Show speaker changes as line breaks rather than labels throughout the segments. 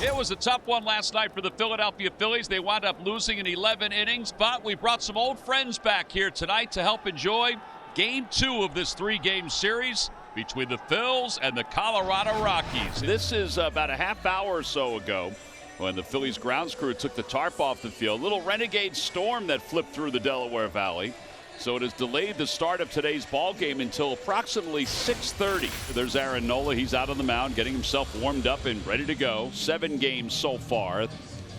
It was a tough one last night for the Philadelphia Phillies. They wound up losing in 11 innings, but we brought some old friends back here tonight to help enjoy Game 2 of this 3-game series between the Phils and the Colorado Rockies. This is about a half hour or so ago when the Phillies grounds crew took the tarp off the field. A little renegade storm that flipped through the Delaware Valley. So it has delayed the start of today's ball game until approximately 6:30. There's Aaron Nola. He's out on the mound getting himself warmed up and ready to go. 7 games so far,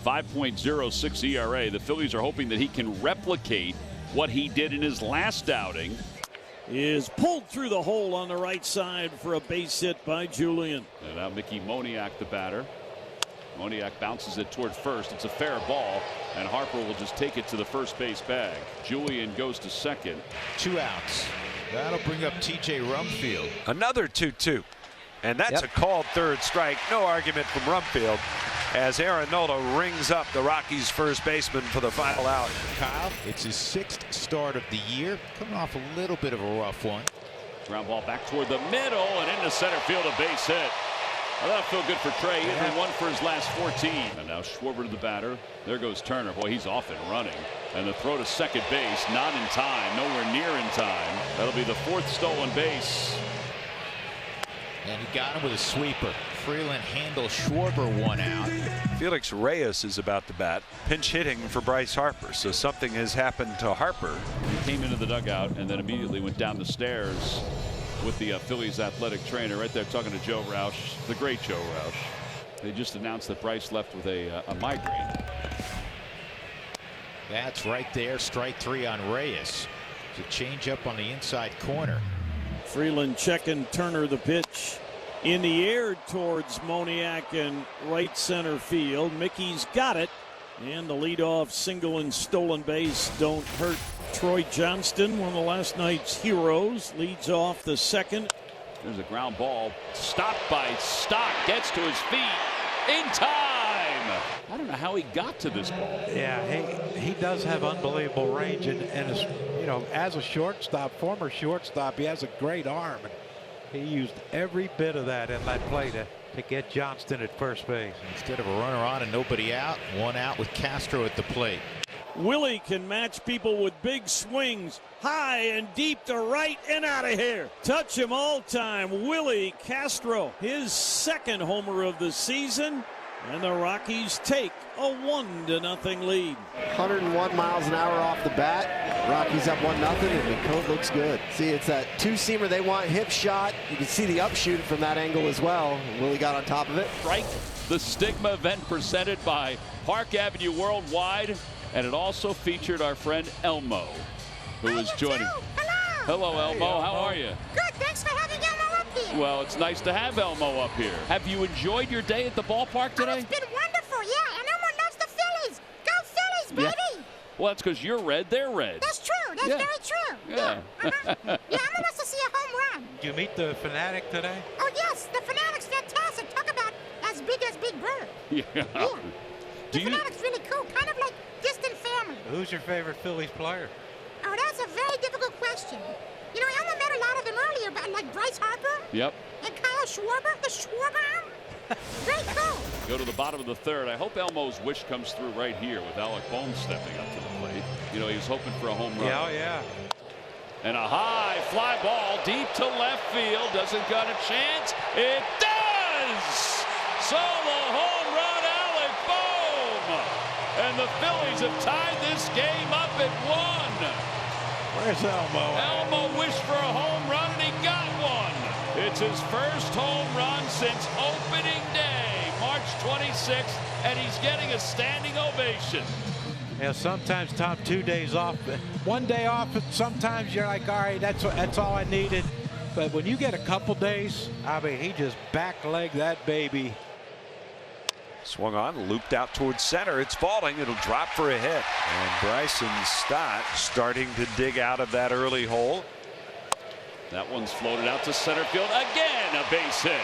5.06 ERA. The Phillies are hoping that he can replicate what he did in his last outing.
Is pulled through the hole on the right side for a base hit by Julian.
And now Mickey Moniak, the batter. Moniak bounces it toward first. It's a fair ball, and Harper will just take it to the first base bag. Julian goes to second.
2 outs. That'll bring up TJ Rumfield.
Another 2-2. And that's a called third strike. No argument from Rumfield as Aaron Nola rings up the Rockies first baseman for the final out.
Kyle, it's his 6th start of the year. Coming off a little bit of a rough one.
Ground ball back toward the middle and into center field, a base hit. Well, that'll feel good for Trey. He hit 1 for his last 14. And now Schwarber to the batter. There goes Turner. Boy, he's off and running. And the throw to second base, not in time, nowhere near in time. That'll be the 4th stolen base.
And he got him with a sweeper. Freeland handles Schwarber 1 out.
Felix Reyes is about to bat. Pinch hitting for Bryce Harper. So something has happened to Harper.
He came into the dugout and then immediately went down the stairs with the Phillies athletic trainer right there talking to Joe Roush, the great Joe Roush. They just announced that Bryce left with a migraine.
That's right there. Strike 3 on Reyes. It's a change up on the inside corner.
Freeland checking Turner the pitch in the air towards Moniak in right center field. Mickey's got it, and the leadoff single and stolen base don't hurt. Troy Johnston, one of the last night's heroes, leads off the second.
There's a ground ball stopped by Stock, gets to his feet in time. I don't know how he got to this ball.
Yeah, he does have unbelievable range, and as you know, as a shortstop, former shortstop, he has a great arm. He used every bit of that in that play to get Johnston at first base.
Instead of a runner on and nobody out, 1 out with Castro at the plate.
Willie can match people with big swings, high and deep to right and out of here. Touch him all time. Willie Castro, his 2nd homer of the season, and the Rockies take a 1-0 lead.
101 miles an hour off the bat. Rockies up 1-0, and the code looks good. See, it's that 2-seamer they want, hip shot. You can see the upshoot from that angle as well. Willie got on top of it.
Strike, the Stigma event presented by Park Avenue Worldwide. And it also featured our friend Elmo, who is joining. Hello, Elmo. How are you?
Good. Thanks for having Elmo up here.
Well, it's nice to have Elmo up here. Have you enjoyed your day at the ballpark today?
Oh, it's been wonderful, yeah. And Elmo loves the Phillies. Go Phillies, baby.
Yeah. Well, that's because you're red, they're red.
That's true. That's very true.
Yeah.
Yeah, Elmo wants to see a home run.
Did you meet the Fanatic today?
Oh, yes. The Fanatic's fantastic. Talk about as big as Big Bird.
Yeah.
The Fanatic's really cool. Kind of like distant family.
Who's your favorite Phillies player?
Oh, that's a very difficult question. You know, Elmo met a lot of them earlier, but like Bryce Harper.
Yep.
And Kyle Schwarber, the Schwarber. Very cool.
Go to the bottom of the 3rd. I hope Elmo's wish comes through right here with Alec Bohm stepping up to the plate. You know, he's hoping for a home run.
Yeah, oh yeah.
And a high fly ball deep to left field. Doesn't got a chance. It does! Solo home run, Alec Bohm! And the Phillies have tied this game up at 1.
Where's Elmo?
Elmo wished for a home run, and he got one. It's his first home run since opening day, March 26th, and he's getting a standing ovation.
Yeah, sometimes, Tom, 2 days off. 1 day off, sometimes you're like, all right, that's all I needed. But when you get a couple days, I mean, he just back-legged that baby.
Swung on, looped out towards center. It's falling. It'll drop for a hit. And Bryson Stott starting to dig out of that early hole.
That one's floated out to center field. Again, a base hit.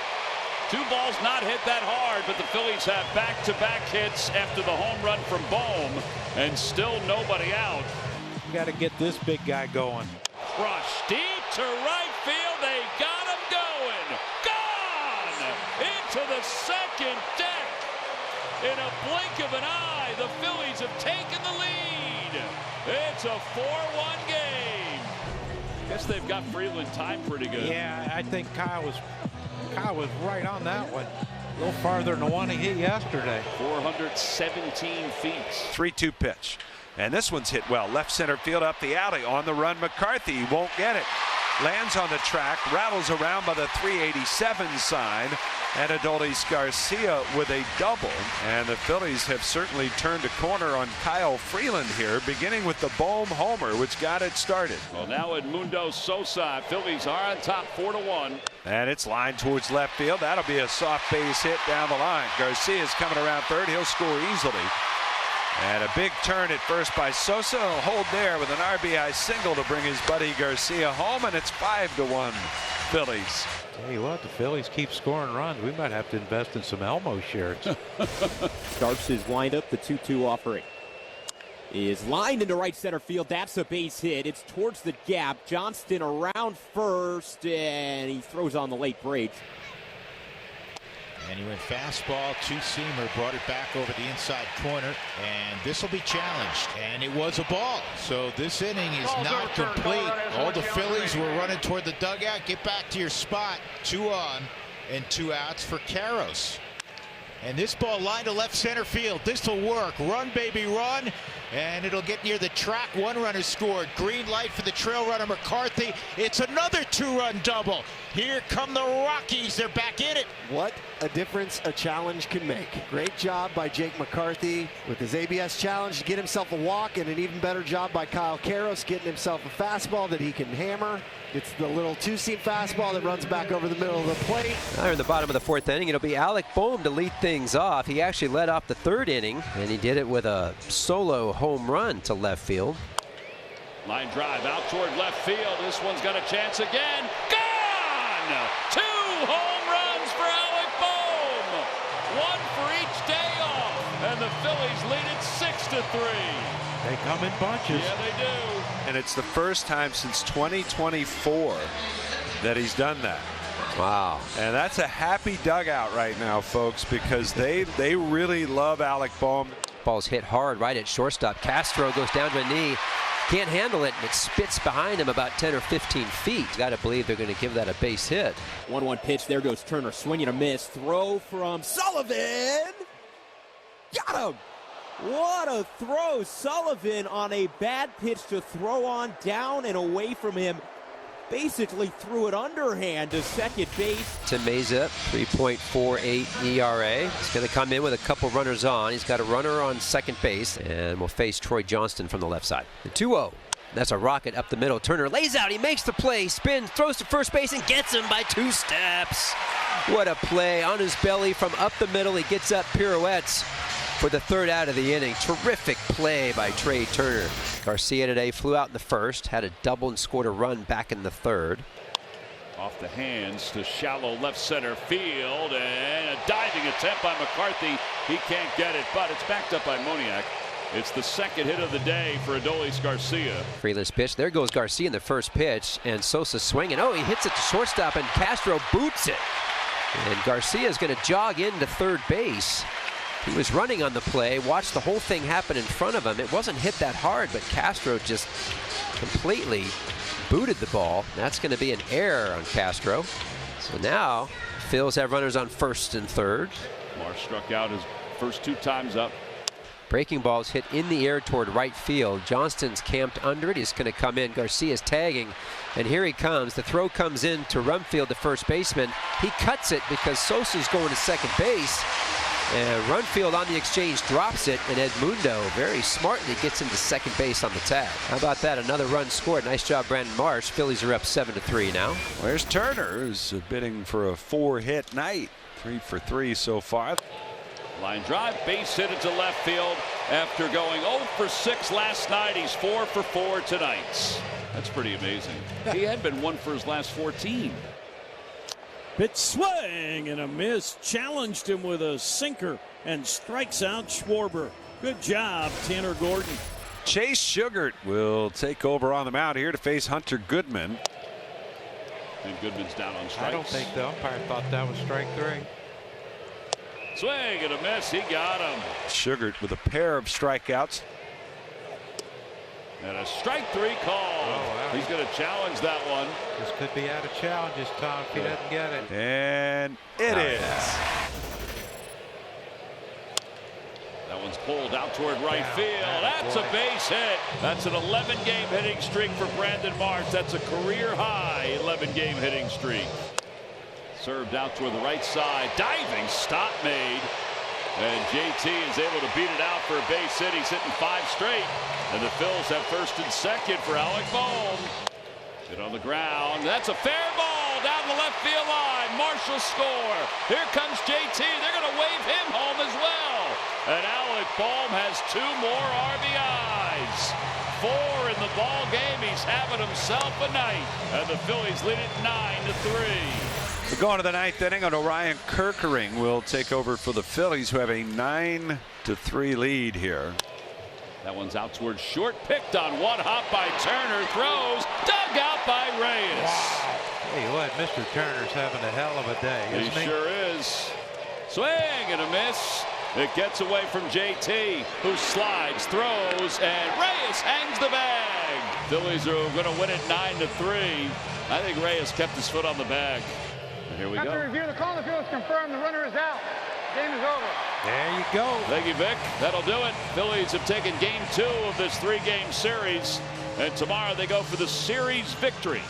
2 balls not hit that hard, but the Phillies have back-to-back hits after the home run from Bohm, and still nobody out.
You got to get this big guy going.
Crush deep to right field. They got him going. Gone into the second deck. In a blink of an eye, the Phillies have taken the lead. It's a 4-1 game. Guess they've got Freeland timed pretty good.
Yeah, I think Kyle was right on that one. A little farther than the one he hit yesterday.
417 feet.
3-2 pitch. And this one's hit well. Left center field up the alley. On the run, McCarthy. He won't get it. Lands on the track. Rattles around by the 387 sign. And Adolis Garcia with a double. And the Phillies have certainly turned a corner on Kyle Freeland here, beginning with the Bohm homer, which got it started.
Well, now Edmundo Sosa. Phillies are on top 4-1.
And it's lined towards left field. That'll be a soft base hit down the line. Garcia's coming around third. He'll score easily. And a big turn at first by Sosa. He'll hold there with an RBI single to bring his buddy Garcia home, and it's 5-1 Phillies.
Tell you what, the Phillies keep scoring runs. We might have to invest in some Elmo shares.
Starts his windup. The 2-2 offering is lined into right center field. That's a base hit. It's towards the gap. Johnston around first, and he throws on the late break.
And he went fastball, two-seamer, brought it back over the inside corner, and this will be challenged. And it was a ball. So this inning is not complete. All the Phillies were running toward the dugout. Get back to your spot. 2 on and 2 outs for Karros. And this ball lined to left center field. This will work. Run, baby, run. And it'll get near the track. 1 runner scored. Green light for the trail runner McCarthy. It's another 2-run double. Here come the Rockies. They're back in it.
What a difference a challenge can make. Great job by Jake McCarthy with his ABS challenge to get himself a walk, and an even better job by Kyle Karros getting himself a fastball that he can hammer. It's the little two-seam fastball that runs back over the middle of the plate.
Now in the bottom of the 4th inning, it'll be Alec Bohm to lead things off. He actually led off the 3rd inning, and he did it with a solo home run to left field.
Line drive out toward left field. This one's got a chance again. Gone! 2 home runs for Alec Bohm. 1 for each day off. And the Phillies lead it 6-3.
They come in bunches.
Yeah, they do.
And it's the first time since 2024 that he's done that.
Wow.
And that's a happy dugout right now, folks, because they really love Alec Bohm.
Ball's hit hard right at shortstop. Castro goes down to a knee. Can't handle it, and it spits behind him about 10 or 15 feet. Got to believe they're going to give that a base hit.
1-1 pitch. There goes Turner, swinging a miss. Throw from Sullivan. Got him. What a throw. Sullivan on a bad pitch to throw on, down and away from him. Basically threw it underhand to second base.
To Meza, 3.48 ERA. He's going to come in with a couple runners on. He's got a runner on second base, and will face Troy Johnston from the left side. The 2-0. That's a rocket up the middle. Turner lays out. He makes the play, spins, throws to first base, and gets him by 2 steps. What a play on his belly from up the middle. He gets up, pirouettes for the 3rd out of the inning. Terrific play by Trey Turner. Garcia today flew out in the 1st, had a double and scored a run back in the 3rd.
Off the hands to shallow left center field, and a diving attempt by McCarthy. He can't get it, but it's backed up by Moniak. It's the 2nd hit of the day for Adolis Garcia.
Freeland's pitch. There goes Garcia in the 1st pitch, and Sosa swinging. Oh, he hits it to shortstop, and Castro boots it. And Garcia is going to jog into 3rd base. He was running on the play, watched the whole thing happen in front of him. It wasn't hit that hard, but Castro just completely booted the ball. That's going to be an error on Castro. So now, Phils have runners on 1st and 3rd.
Marsh struck out his first 2 times up.
Breaking ball's hit in the air toward right field. Johnston's camped under it. He's going to come in. Garcia's tagging, and here he comes. The throw comes in to Rumfield, the first baseman. He cuts it because Sosa's going to second base. And Runfield on the exchange drops it, and Edmundo very smartly gets into second base on the tag. How about that? Another run scored. Nice job, Brandon Marsh. Phillies are up 7-3 now.
Where's Turner, who's bidding for a 4-hit night. 3 for 3 so far.
Line drive, base hit into left field. After going 0 for 6 last night, he's 4 for 4 tonight. That's pretty amazing. He had been 1 for his last 14.
Pitch swing and a miss. Challenged him with a sinker and strikes out Schwarber. Good job, Tanner Gordon.
Chase Sugart will take over on the mound here to face Hunter Goodman.
And Goodman's down on strikes.
I don't think the umpire thought that was strike 3.
Swing and a miss. He got him.
Sugar with a pair of strikeouts.
And a strike 3 call.
Oh, wow.
He's going to challenge that one.
This could be out of challenges, Tom, if he doesn't get it.
And it is.
That one's pulled out toward right field. That's a base hit. That's an 11-game hitting streak for Brandon Marsh. That's a career-high 11-game hitting streak. Served out toward the right side. Diving stop made. And JT is able to beat it out for a base hit. He's hitting 5 straight. And the Phils have first and second for Alec Bohm. Hit on the ground. That's a fair ball down the left field line. Marshall score. Here comes JT. They're going to wave him home as well. And Alec Bohm has 2 more RBIs. 4 in the ball game. He's having himself a night. And the Phillies lead it 9-3.
We're going to the 9th inning, and Orion Kerkering will take over for the Phillies, who have a 9-3 lead here.
That one's out towards short. Picked on one hop by Turner. Throws. Dug out by Reyes.
Wow. Hey, what? Mr. Turner's having a hell of a day, isn't he?
He sure is. Swing and a miss. It gets away from JT, who slides, throws, and Reyes hangs the bag. Phillies are going to win it 9-3. I think Reyes kept his foot on the bag. Here we go.
After review, the call in the field is confirmed. The runner is out. Game is over.
There you go.
Thank you, Vic. That'll do it. Phillies have taken game 2 of this 3-game series. And tomorrow they go for the series victory.